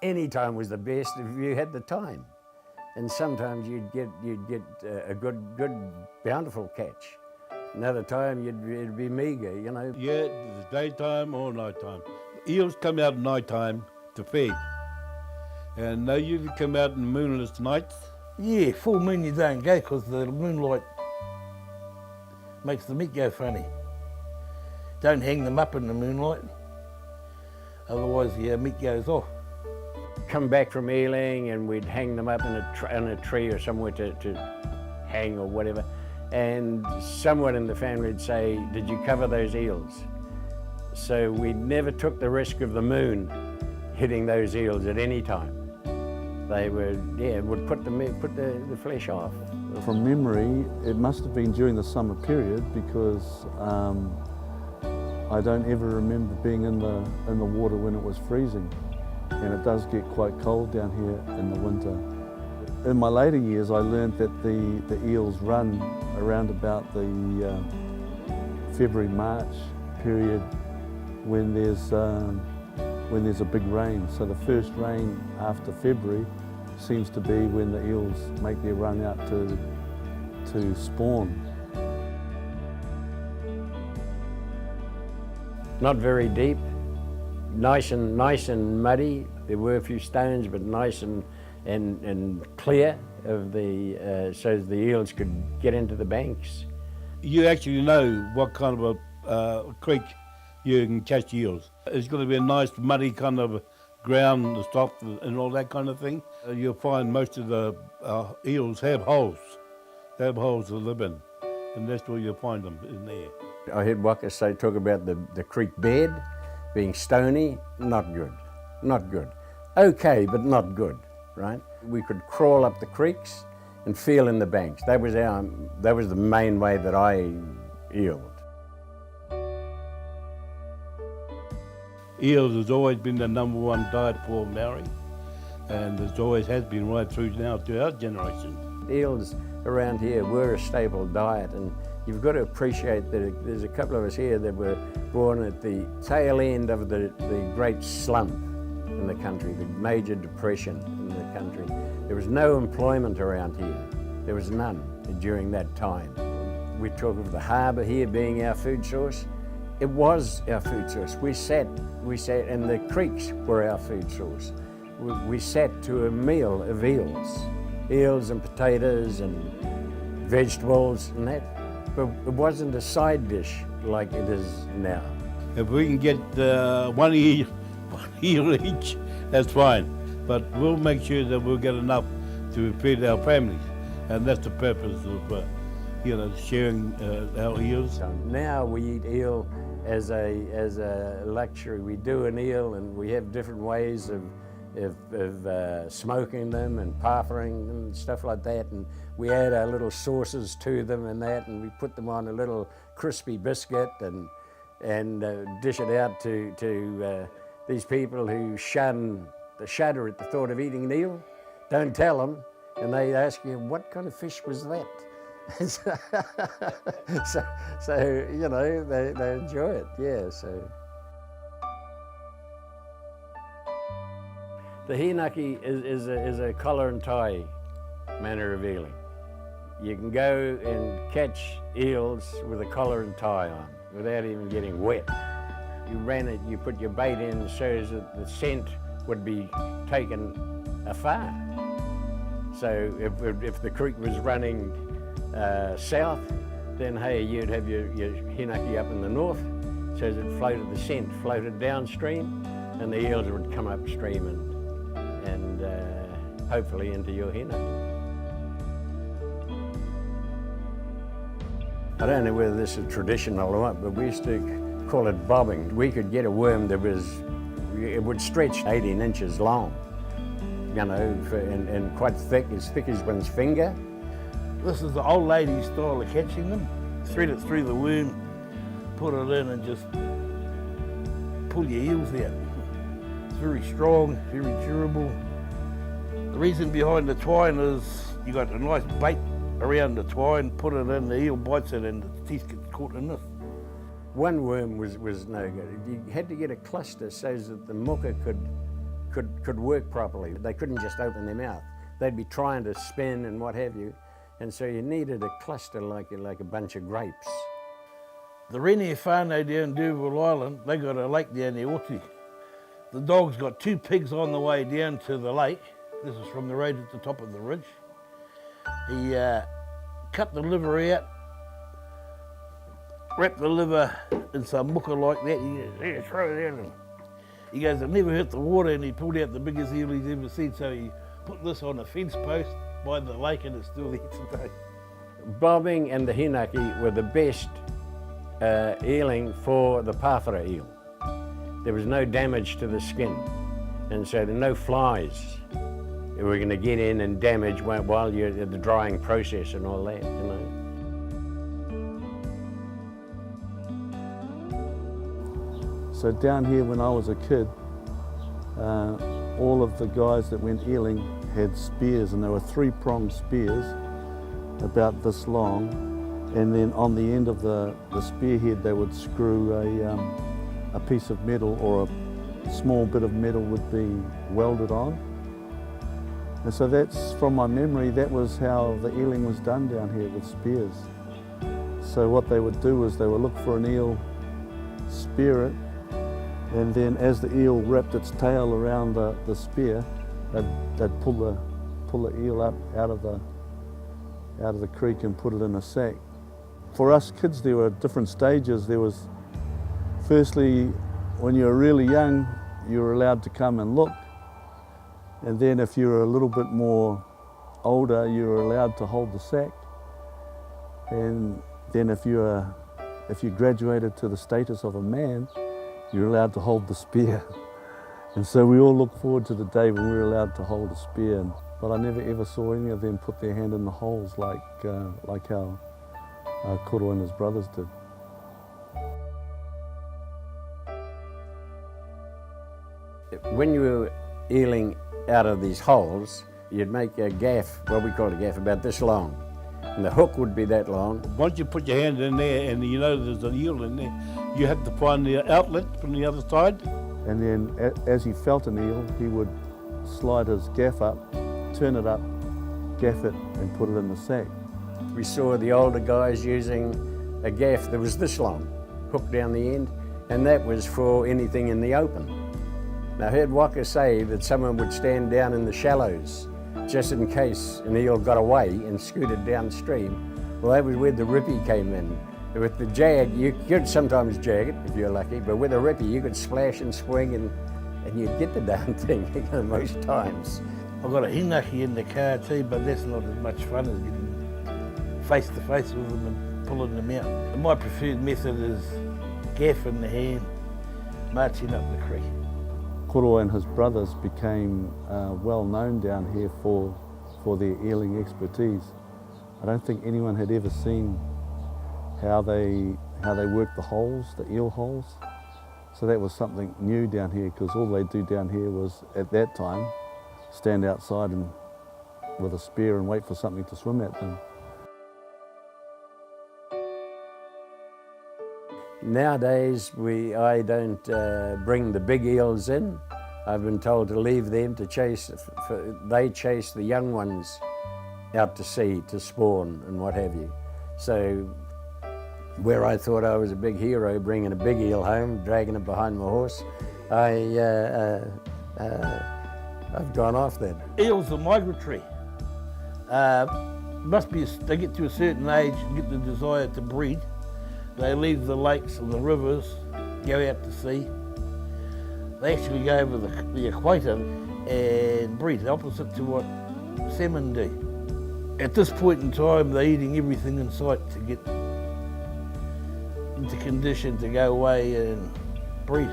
Any time was the best if you had the time. And sometimes you'd get a good bountiful catch. Another time it'd be meagre, you know. Yeah, it's daytime or nighttime. Eels come out at nighttime to feed. And they usually come out in moonless nights. Yeah, full moon you don't go because the moonlight makes the meat go funny. Don't hang them up in the moonlight, otherwise the meat goes off. Come back from eeling and we'd hang them up in a tree or somewhere to hang or whatever. And someone in the family would say, "Did you cover those eels?" So we never took the risk of the moon hitting those eels at any time. They would put the flesh off. From memory, it must have been during the summer period because I don't ever remember being in the water when it was freezing, and it does get quite cold down here in the winter. In my later years, I learned that the eels run around about the February-March period when there's a big rain. So the first rain after February seems to be when the eels make their run out to spawn. Not very deep, nice and muddy. There were a few stones, but nice and clear of so the eels could get into the banks. You actually know what kind of a creek you can catch eels. It's going to be a nice muddy kind of ground to stop and all that kind of thing. You'll find most of the eels have holes. They have holes to live in, and that's where you'll find them, in there. I heard Waka say, talk about the creek bed being stony. Not good, not good. Okay, but not good, right? We could crawl up the creeks and feel in the banks. That was the main way that I eeled. Eels has always been the #1 diet for Maori, and it always has been right through now to our generation. Eels around here were a staple diet, and you've got to appreciate that there's a couple of us here that were born at the tail end of the great slump in the country, the major depression in the country. There was no employment around here. There was none during that time. We talk of the harbour here being our food source. It was our food source. We sat, and the creeks were our food source. We sat to a meal of eels and potatoes and vegetables and that, but it wasn't a side dish like it is now. If we can get one eel each, that's fine. But we'll make sure that we'll get enough to feed our families, and that's the purpose of sharing our eels. So now we eat eel as a luxury. We do an eel, and we have different ways of smoking them and parfering them and stuff like that, and we add our little sauces to them and that, and we put them on a little crispy biscuit and dish it out to these people who shudder at the thought of eating an eel. Don't tell them, and they ask you, what kind of fish was that? so you know, they enjoy it, yeah. So the hinaki is a collar and tie manner of eeling. You can go and catch eels with a collar and tie on without even getting wet. You ran it, you put your bait in so that the scent would be taken afar. So if the creek was running south, then hey, you'd have your hinaki up in the north, so as it floated, the scent floated downstream, and the eels would come upstream and hopefully into your hinaki. I don't know whether this is traditional or not, but we used to call it bobbing. We could get a worm that it would stretch 18 inches long, you know, and quite thick as one's finger. This is the old lady style of catching them. Thread it through the worm, put it in and just pull your eels out. It's very strong, very durable. The reason behind the twine is you got a nice bait around the twine, put it in, the eel bites it and the teeth get caught in this. One worm was no good. You had to get a cluster so that the muka could work properly. They couldn't just open their mouth. They'd be trying to spin and what have you. And so you needed a cluster like a bunch of grapes. The Rene whānau down D'Urville Island, they got a lake down there, Oti. The dog's got 2 pigs on the way down to the lake. This is from the road at the top of the ridge. He cut the liver out, wrapped the liver in some muka like that. He goes, "Here, throw it out." And he goes, "It never hurt the water," and he pulled out the biggest eel he's ever seen. So he put this on a fence post by the lake, and it's still there today. Bobbing and the hinaki were the best eeling for the pāwhara eel. There was no damage to the skin, and so there were no flies that were going to get in and damage while you're at the drying process and all that, you know. So down here when I was a kid, all of the guys that went eeling had spears, and there were 3-pronged spears about this long, and then on the end of the spearhead they would screw a piece of metal, or a small bit of metal would be welded on. And so that's, from my memory, that was how the eeling was done down here, with spears. So what they would do is they would look for an eel, spear it, and then as the eel wrapped its tail around the spear, they'd pull the eel up out of the creek and put it in a sack. For us kids, there were different stages. There was, firstly, when you were really young, you were allowed to come and look. And then if you were a little bit more older, you were allowed to hold the sack. And then if you graduated to the status of a man, you're allowed to hold the spear. And so we all look forward to the day when we were allowed to hold a spear. But I never ever saw any of them put their hand in the holes like how Koroua and his brothers did. When you were eeling out of these holes, you'd make a gaff, what we call a gaff, about this long. And the hook would be that long. Once you put your hand in there and you know there's an eel in there, you have to find the outlet from the other side. And then as he felt an eel, he would slide his gaff up, turn it up, gaff it, and put it in the sack. We saw the older guys using a gaff that was this long, hooked down the end, and that was for anything in the open. Now, I heard Waka say that someone would stand down in the shallows just in case an eel got away and scooted downstream. Well, that was where the rippy came in. With the jag, you could sometimes jag it if you're lucky, but with a rippy you could splash and swing and you'd get the darn thing most times. I've got a hinaki in the car too, but that's not as much fun as getting face to face with them and pulling them out. My preferred method is gaff in the hand, marching up the creek. Koroua and his brothers became well known down here for their eeling expertise. I don't think anyone had ever seen how they worked the holes, the eel holes. So that was something new down here, because all they do down here was, at that time, stand outside and with a spear and wait for something to swim at them. Nowadays, I don't bring the big eels in. I've been told to leave them to chase, they chase the young ones out to sea to spawn and what have you. So where I thought I was a big hero bringing a big eel home, dragging it behind my horse, I've gone off that. Eels are migratory. They get to a certain age and get the desire to breed. They leave the lakes and the rivers, go out to sea. They actually go over the equator and breed, opposite to what salmon do. At this point in time, they're eating everything in sight to get into condition to go away and breed.